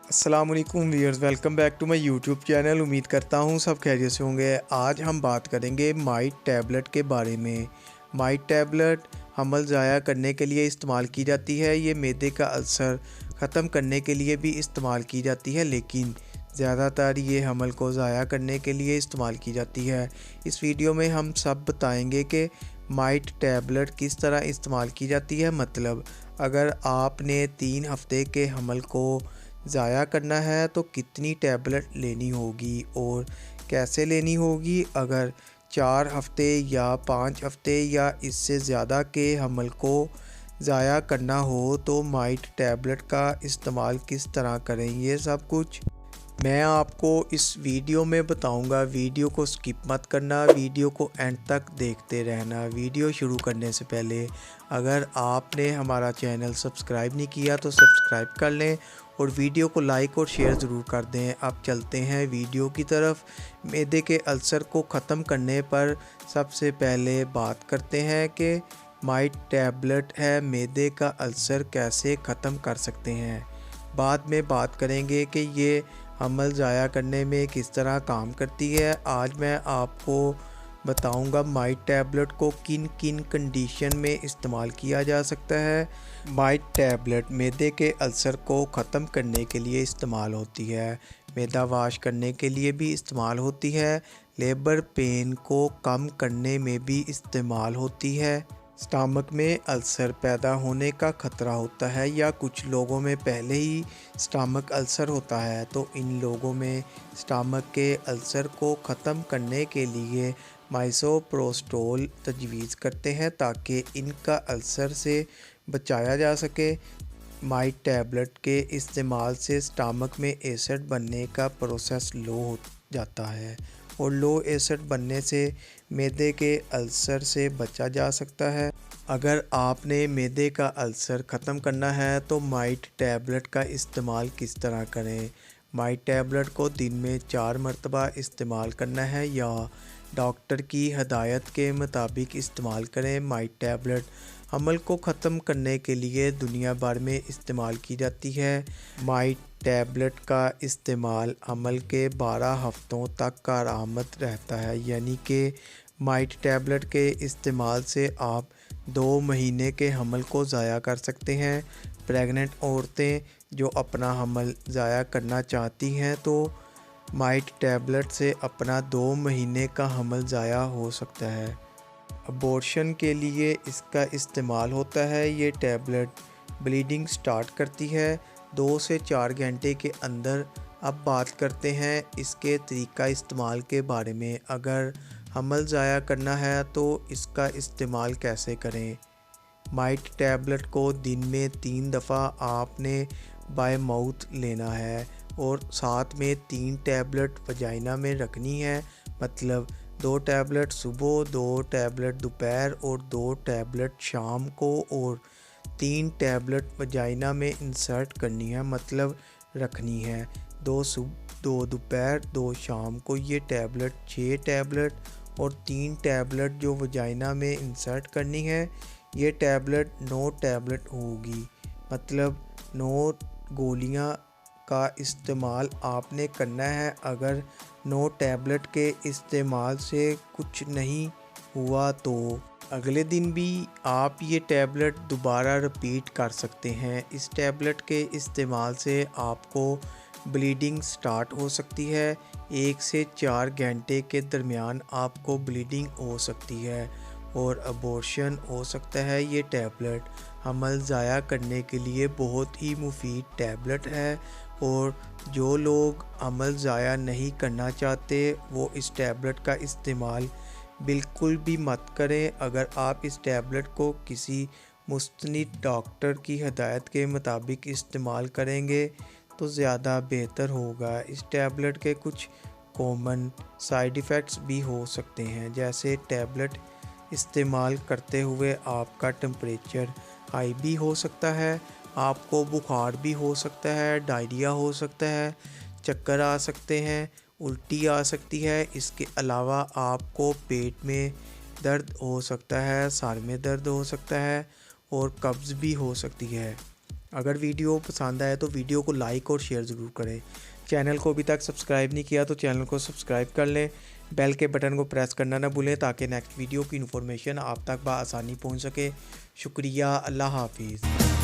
अस्सलाम वालेकुम viewers, welcome back to my YouTube channel. उम्मीद करता हूँ सब खैरियत से होंगे। आज हम बात करेंगे माइट टैबलेट के बारे में। माइट टैबलेट हमल ज़ाया करने के लिए इस्तेमाल की जाती है। ये मैदे का अल्सर ख़त्म करने के लिए भी इस्तेमाल की जाती है, लेकिन ज़्यादातर ये हमल को ज़ाया करने के लिए इस्तेमाल की जाती है। इस वीडियो में हम सब बताएंगे कि माइट टैबलेट किस तरह इस्तेमाल की जाती है। मतलब अगर आपने 3 हफ़्ते के हमल को ज़ाया करना है तो कितनी टैबलेट लेनी होगी और कैसे लेनी होगी। अगर 4 हफ़्ते या 5 हफ़्ते या इससे ज़्यादा के हमल को ज़ाया करना हो तो माइट टैबलेट का इस्तेमाल किस तरह करें, ये सब कुछ मैं आपको इस वीडियो में बताऊंगा। वीडियो को स्किप मत करना, वीडियो को एंड तक देखते रहना। वीडियो शुरू करने से पहले अगर आपने हमारा चैनल सब्सक्राइब नहीं किया तो सब्सक्राइब कर लें और वीडियो को लाइक और शेयर ज़रूर कर दें। अब चलते हैं वीडियो की तरफ। मैदे के अल्सर को ख़त्म करने पर सबसे पहले बात करते हैं कि माइट टैबलेट है मैदे का अल्सर कैसे ख़त्म कर सकते हैं। बाद में बात करेंगे कि ये हमल ज़ाया करने में किस तरह काम करती है। आज मैं आपको बताऊंगा माइट टैबलेट को किन किन कंडीशन में इस्तेमाल किया जा सकता है। माइट टैबलेट मैदे के अल्सर को ख़त्म करने के लिए इस्तेमाल होती है, मैदा वाश करने के लिए भी इस्तेमाल होती है, लेबर पेन को कम करने में भी इस्तेमाल होती है। स्टमक में अल्सर पैदा होने का ख़तरा होता है या कुछ लोगों में पहले ही स्टमक अल्सर होता है तो इन लोगों में स्टमक के अल्सर को ख़त्म करने के लिए माइसोप्रोस्टोल तजवीज़ करते हैं ताकि इनका अल्सर से बचाया जा सके। माइट टैबलेट के इस्तेमाल से स्टमक में एसिड बनने का प्रोसेस लो हो जाता है और लो एसिड बनने से मैदे के अल्सर से बचा जा सकता है। अगर आपने मैदे का अल्सर ख़त्म करना है तो माइट टैबलेट का इस्तेमाल किस तरह करें। माइट टैबलेट को दिन में 4 मरतबा इस्तेमाल करना है या डॉक्टर की हदायत के मुताबिक इस्तेमाल करें। माइट टैबलेट हमल को ख़त्म करने के लिए दुनिया भर में इस्तेमाल की जाती है। माइट टैबलेट का इस्तेमाल हमल के 12 हफ्तों तक कारआमद रहता है, यानी कि माइट टैबलेट के इस्तेमाल से आप 2 महीने के हमल को ज़ाया कर सकते हैं। प्रेग्नेंट औरतें जो अपना हमल ज़ाया करना चाहती हैं तो माइट टैबलेट से अपना 2 महीने का हमल ज़ाया हो सकता है। अबॉर्शन के लिए इसका इस्तेमाल होता है। ये टैबलेट ब्लीडिंग स्टार्ट करती है 2 से 4 घंटे के अंदर। अब बात करते हैं इसके तरीका इस्तेमाल के बारे में। अगर हमल ज़ाया करना है तो इसका इस्तेमाल कैसे करें। माइट टैबलेट को दिन में 3 दफ़ा आपने बाय माउथ लेना है और साथ में 3 टैबलेट वजाइना में रखनी है। मतलब 2 टैबलेट सुबह, 2 टैबलेट दोपहर और 2 टैबलेट शाम को और 3 टैबलेट वजाइना में इंसर्ट करनी है, मतलब रखनी है। 2 सुबह, 2 दोपहर, 2 शाम को। ये टैबलेट 6 टैबलेट और 3 टैबलेट जो वजाइना में इंसर्ट करनी है, ये टैबलेट 9 टैबलेट होगी। मतलब 9 गोलियां का इस्तेमाल आपने करना है। अगर 9 टैबलेट के इस्तेमाल से कुछ नहीं हुआ तो अगले दिन भी आप ये टैबलेट दोबारा रिपीट कर सकते हैं। इस टैबलेट के इस्तेमाल से आपको ब्लीडिंग स्टार्ट हो सकती है। 1 से 4 घंटे के दरमियान आपको ब्लीडिंग हो सकती है और अबॉर्शन हो सकता है। ये टैबलेट हमल ज़ाया करने के लिए बहुत ही मुफीद टैबलेट है और जो लोग हमल ज़ाया नहीं करना चाहते वो इस टैबलेट का इस्तेमाल बिल्कुल भी मत करें। अगर आप इस टैबलेट को किसी मुस्तनिद डॉक्टर की हदायत के मुताबिक इस्तेमाल करेंगे तो ज़्यादा बेहतर होगा। इस टैबलेट के कुछ कॉमन साइड इफ़ेक्ट्स भी हो सकते हैं, जैसे टैबलेट इस्तेमाल करते हुए आपका टेम्परेचर हाई भी हो सकता है, आपको बुखार भी हो सकता है, डायरिया हो सकता है, चक्कर आ सकते हैं, उल्टी आ सकती है। इसके अलावा आपको पेट में दर्द हो सकता है, सर में दर्द हो सकता है और कब्ज़ भी हो सकती है। अगर वीडियो पसंद आए तो वीडियो को लाइक और शेयर ज़रूर करें। चैनल को अभी तक सब्सक्राइब नहीं किया तो चैनल को सब्सक्राइब कर लें। बेल के बटन को प्रेस करना ना भूलें ताकि नेक्स्ट वीडियो की इन्फॉर्मेशन आप तक बआसानी पहुंच सके। शुक्रिया। अल्लाह हाफिज़।